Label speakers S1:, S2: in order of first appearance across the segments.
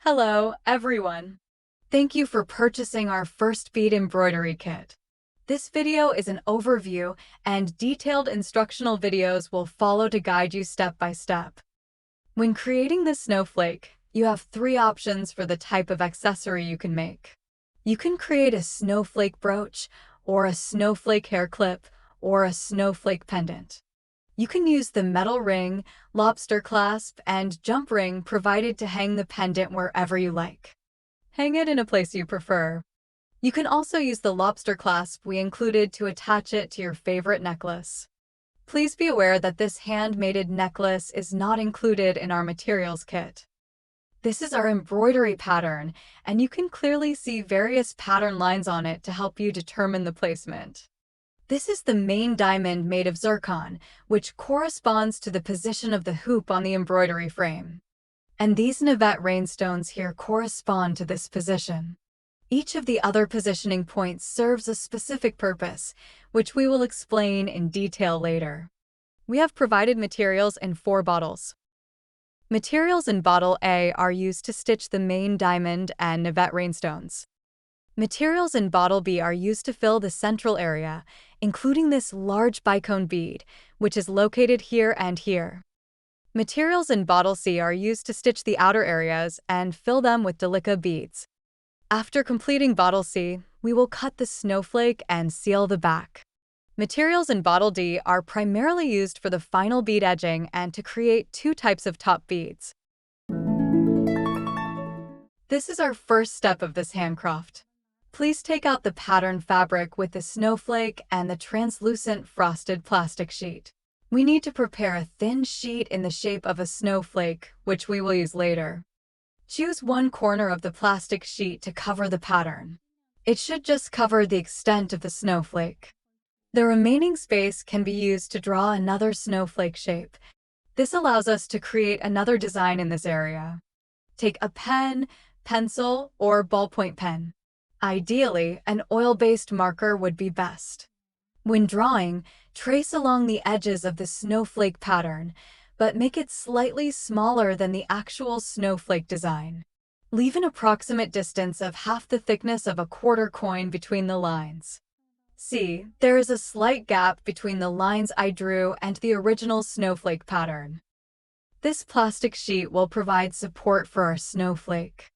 S1: Hello, everyone. Thank you for purchasing our first bead embroidery kit. This video is an overview, and detailed instructional videos will follow to guide you step by step. When creating the snowflake, you have 3 options for the type of accessory you can make. You can create a snowflake brooch, or a snowflake hair clip, or a snowflake pendant. You can use the metal ring, lobster clasp, and jump ring provided to hang the pendant wherever you like. Hang it in a place you prefer. You can also use the lobster clasp we included to attach it to your favorite necklace. Please be aware that this hand-mated necklace is not included in our materials kit. This is our embroidery pattern, and you can clearly see various pattern lines on it to help you determine the placement. This is the main diamond made of zircon, which corresponds to the position of the hoop on the embroidery frame. And these navette rheinstones here correspond to this position. Each of the other positioning points serves a specific purpose, which we will explain in detail later. We have provided materials in 4 bottles. Materials in bottle A are used to stitch the main diamond and navette rheinstones. Materials in bottle B are used to fill the central area, including this large bicone bead, which is located here and here. Materials in bottle C are used to stitch the outer areas and fill them with delica beads. After completing bottle C, we will cut the snowflake and seal the back. Materials in bottle D are primarily used for the final bead edging and to create 2 types of top beads. This is our first step of this handcraft. Please take out the pattern fabric with the snowflake and the translucent frosted plastic sheet. We need to prepare a thin sheet in the shape of a snowflake, which we will use later. Choose one corner of the plastic sheet to cover the pattern. It should just cover the extent of the snowflake. The remaining space can be used to draw another snowflake shape. This allows us to create another design in this area. Take a pen, pencil, or ballpoint pen. Ideally, an oil-based marker would be best. When drawing, trace along the edges of the snowflake pattern, but make it slightly smaller than the actual snowflake design. Leave an approximate distance of half the thickness of a quarter coin between the lines. See, there is a slight gap between the lines I drew and the original snowflake pattern. This plastic sheet will provide support for our snowflake.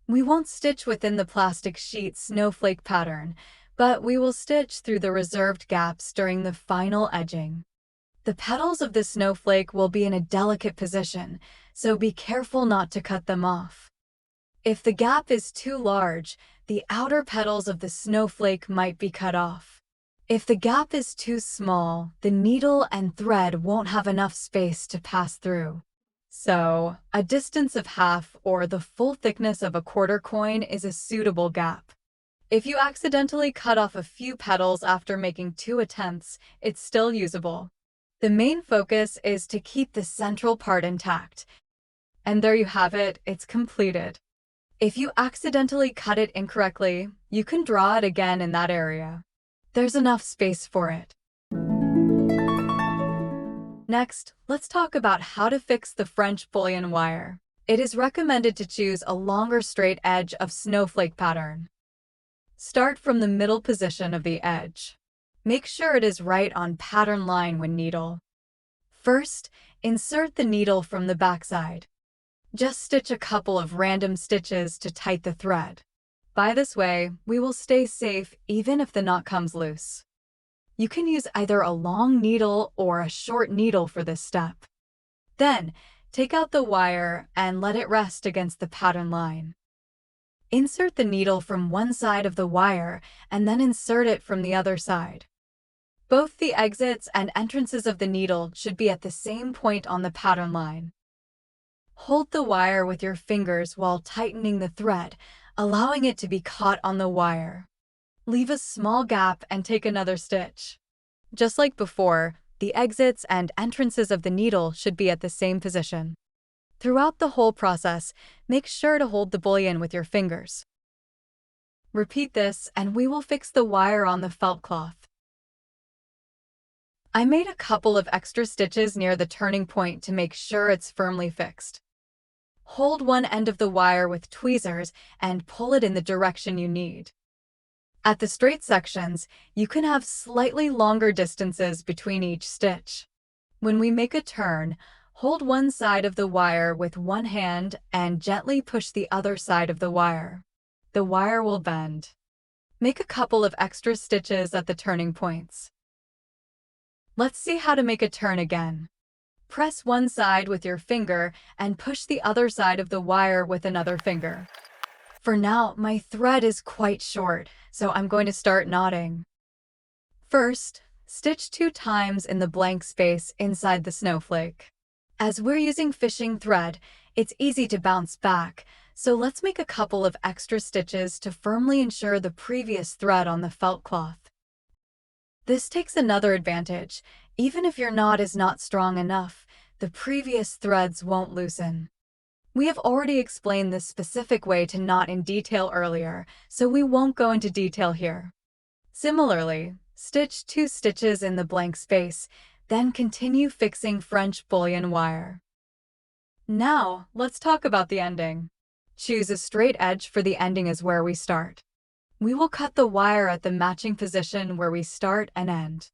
S1: We won't stitch within the plastic sheet snowflake pattern, but we will stitch through the reserved gaps during the final edging. The petals of the snowflake will be in a delicate position, so be careful not to cut them off. If the gap is too large, the outer petals of the snowflake might be cut off. If the gap is too small, the needle and thread won't have enough space to pass through. So, a distance of half or the full thickness of a quarter coin is a suitable gap. If you accidentally cut off a few petals after making 2 attempts, it's still usable. The main focus is to keep the central part intact. And there you have it, it's completed. If you accidentally cut it incorrectly, you can draw it again in that area. There's enough space for it. Next, let's talk about how to fix the French bullion wire. It is recommended to choose a longer straight edge of snowflake pattern. Start from the middle position of the edge. Make sure it is right on pattern line when needle. First, insert the needle from the backside. Just stitch a couple of random stitches to tighten the thread. By this way, we will stay safe even if the knot comes loose. You can use either a long needle or a short needle for this step. Then, take out the wire and let it rest against the pattern line. Insert the needle from one side of the wire and then insert it from the other side. Both the exits and entrances of the needle should be at the same point on the pattern line. Hold the wire with your fingers while tightening the thread, allowing it to be caught on the wire. Leave a small gap and take another stitch. Just like before, the exits and entrances of the needle should be at the same position. Throughout the whole process, make sure to hold the bullion with your fingers. Repeat this and we will fix the wire on the felt cloth. I made a couple of extra stitches near the turning point to make sure it's firmly fixed. Hold one end of the wire with tweezers and pull it in the direction you need. At the straight sections, you can have slightly longer distances between each stitch. When we make a turn, hold one side of the wire with one hand and gently push the other side of the wire. The wire will bend. Make a couple of extra stitches at the turning points. Let's see how to make a turn again. Press one side with your finger and push the other side of the wire with another finger. For now, my thread is quite short, so I'm going to start knotting. First, stitch 2 times in the blank space inside the snowflake. As we're using fishing thread, it's easy to bounce back, so let's make a couple of extra stitches to firmly ensure the previous thread on the felt cloth. This takes another advantage. Even if your knot is not strong enough, the previous threads won't loosen. We have already explained this specific way to knot in detail earlier, so we won't go into detail here. Similarly, stitch 2 stitches in the blank space, then continue fixing French bullion wire. Now, let's talk about the ending. Choose a straight edge for the ending is where we start. We will cut the wire at the matching position where we start and end.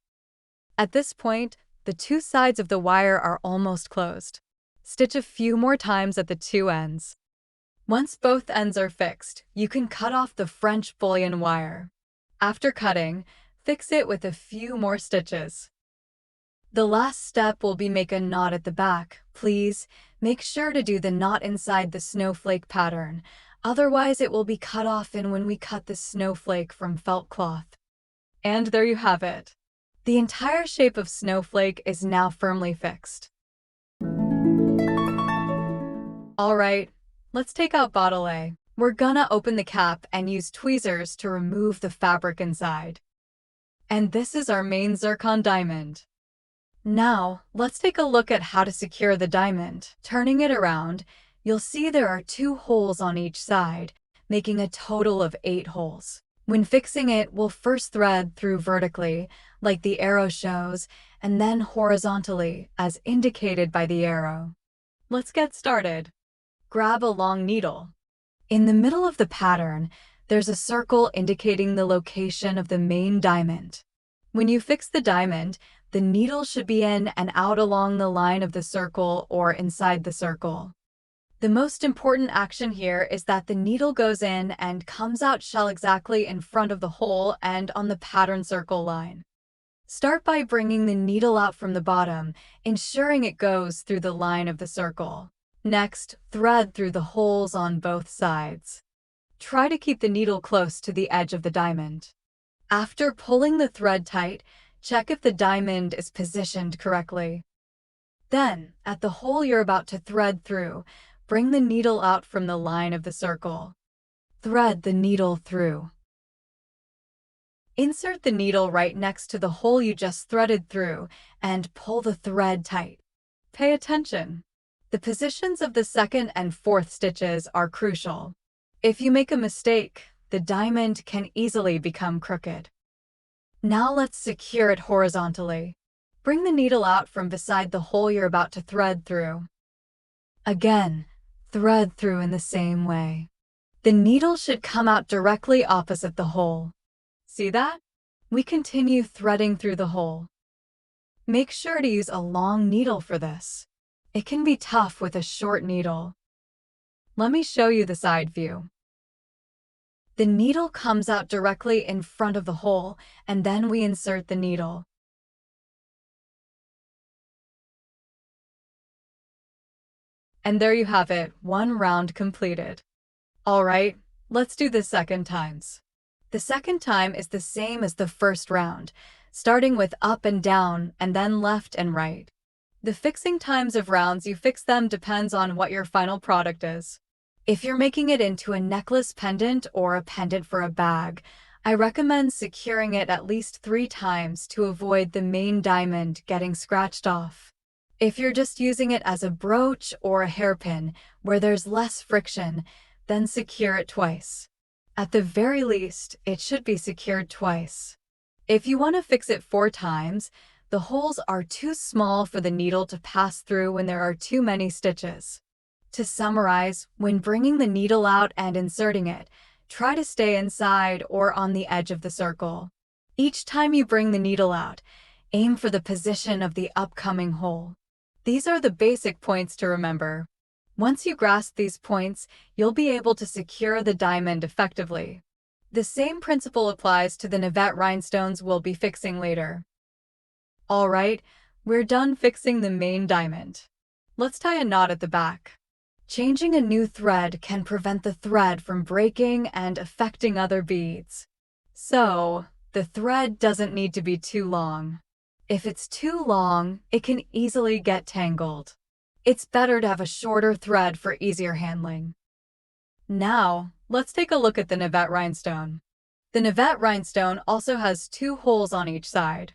S1: At this point, the 2 sides of the wire are almost closed. Stitch a few more times at the 2 ends. Once both ends are fixed, you can cut off the French bullion wire. After cutting, fix it with a few more stitches. The last step will be make a knot at the back. Please, make sure to do the knot inside the snowflake pattern, otherwise it will be cut off in when we cut the snowflake from felt cloth. And there you have it. The entire shape of snowflake is now firmly fixed. Alright, let's take out bottle A. We're gonna open the cap and use tweezers to remove the fabric inside. And this is our main zircon diamond. Now, let's take a look at how to secure the diamond. Turning it around, you'll see there are 2 holes on each side, making a total of 8 holes. When fixing it, we'll first thread through vertically, like the arrow shows, and then horizontally, as indicated by the arrow. Let's get started. Grab a long needle. In the middle of the pattern, there's a circle indicating the location of the main diamond. When you fix the diamond, the needle should be in and out along the line of the circle or inside the circle. The most important action here is that the needle goes in and comes out shell exactly in front of the hole and on the pattern circle line. Start by bringing the needle out from the bottom, ensuring it goes through the line of the circle. Next, thread through the holes on both sides. Try to keep the needle close to the edge of the diamond. After pulling the thread tight, check if the diamond is positioned correctly. Then, at the hole you're about to thread through, bring the needle out from the line of the circle. Thread the needle through. Insert the needle right next to the hole you just threaded through and pull the thread tight. Pay attention. The positions of the 2nd and 4th stitches are crucial. If you make a mistake, the diamond can easily become crooked. Now let's secure it horizontally. Bring the needle out from beside the hole you're about to thread through. Again, thread through in the same way. The needle should come out directly opposite the hole. See that? We continue threading through the hole. Make sure to use a long needle for this. It can be tough with a short needle. Let me show you the side view. The needle comes out directly in front of the hole, and then we insert the needle. And there you have it, 1 round completed. Alright, let's do the 2nd times. The 2nd time is the same as the 1st round, starting with up and down and then left and right. The fixing times of rounds you fix them depends on what your final product is. If you're making it into a necklace pendant or a pendant for a bag, I recommend securing it at least 3 times to avoid the main diamond getting scratched off. If you're just using it as a brooch or a hairpin where there's less friction, then secure it twice. At the very least, it should be secured twice. If you want to fix it 4 times, the holes are too small for the needle to pass through when there are too many stitches. To summarize, when bringing the needle out and inserting it, try to stay inside or on the edge of the circle. Each time you bring the needle out, aim for the position of the upcoming hole. These are the basic points to remember. Once you grasp these points, you'll be able to secure the diamond effectively. The same principle applies to the navette rhinestones we'll be fixing later. Alright, we're done fixing the main diamond. Let's tie a knot at the back. Changing a new thread can prevent the thread from breaking and affecting other beads. So, the thread doesn't need to be too long. If it's too long, it can easily get tangled. It's better to have a shorter thread for easier handling. Now, let's take a look at the navette rhinestone. The navette rhinestone also has 2 holes on each side.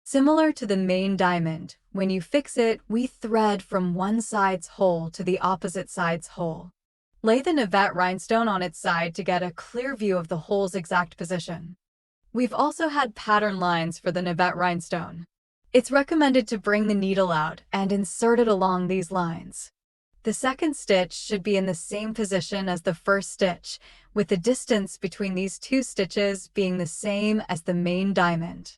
S1: Similar to the main diamond, when you fix it, we thread from one side's hole to the opposite side's hole. Lay the navette rhinestone on its side to get a clear view of the hole's exact position. We've also had pattern lines for the navette rhinestone. It's recommended to bring the needle out and insert it along these lines. The second stitch should be in the same position as the first stitch, with the distance between these 2 stitches being the same as the main diamond.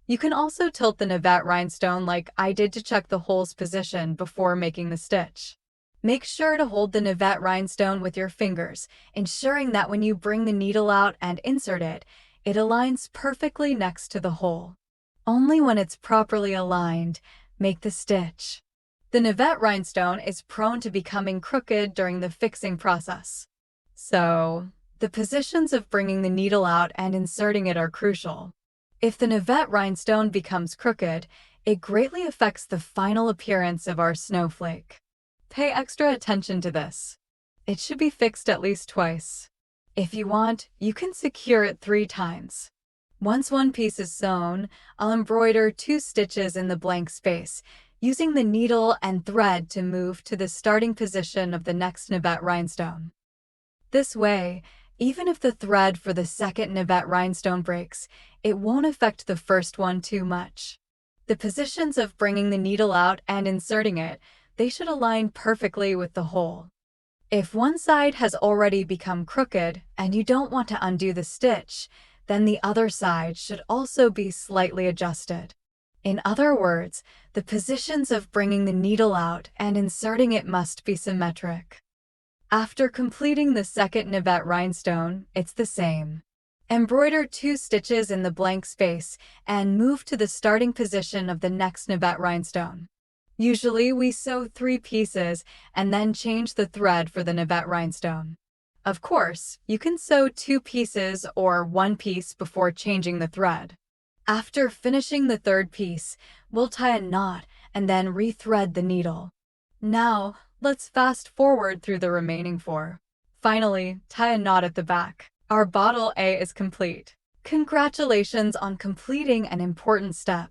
S1: You can also tilt the navette rhinestone like I did to check the hole's position before making the stitch. Make sure to hold the navette rhinestone with your fingers, ensuring that when you bring the needle out and insert it, it aligns perfectly next to the hole. Only when it's properly aligned, make the stitch. The navette rhinestone is prone to becoming crooked during the fixing process. So, the positions of bringing the needle out and inserting it are crucial. If the navette rhinestone becomes crooked, it greatly affects the final appearance of our snowflake. Pay extra attention to this. It should be fixed at least twice. If you want, you can secure it 3 times. Once one piece is sewn, I'll embroider 2 stitches in the blank space, using the needle and thread to move to the starting position of the next navette rhinestone. This way, even if the thread for the second navette rhinestone breaks, it won't affect the first one too much. The positions of bringing the needle out and inserting it, they should align perfectly with the hole. If one side has already become crooked and you don't want to undo the stitch, then the other side should also be slightly adjusted. In other words, the positions of bringing the needle out and inserting it must be symmetric. After completing the second navette rhinestone, it's the same. Embroider 2 stitches in the blank space and move to the starting position of the next navette rhinestone. Usually we sew 3 pieces and then change the thread for the navette rhinestone. Of course, you can sew 2 pieces or 1 piece before changing the thread. After finishing the 3rd piece, we'll tie a knot and then rethread the needle. Now, let's fast forward through the remaining 4. Finally, tie a knot at the back. Our bottle A is complete. Congratulations on completing an important step.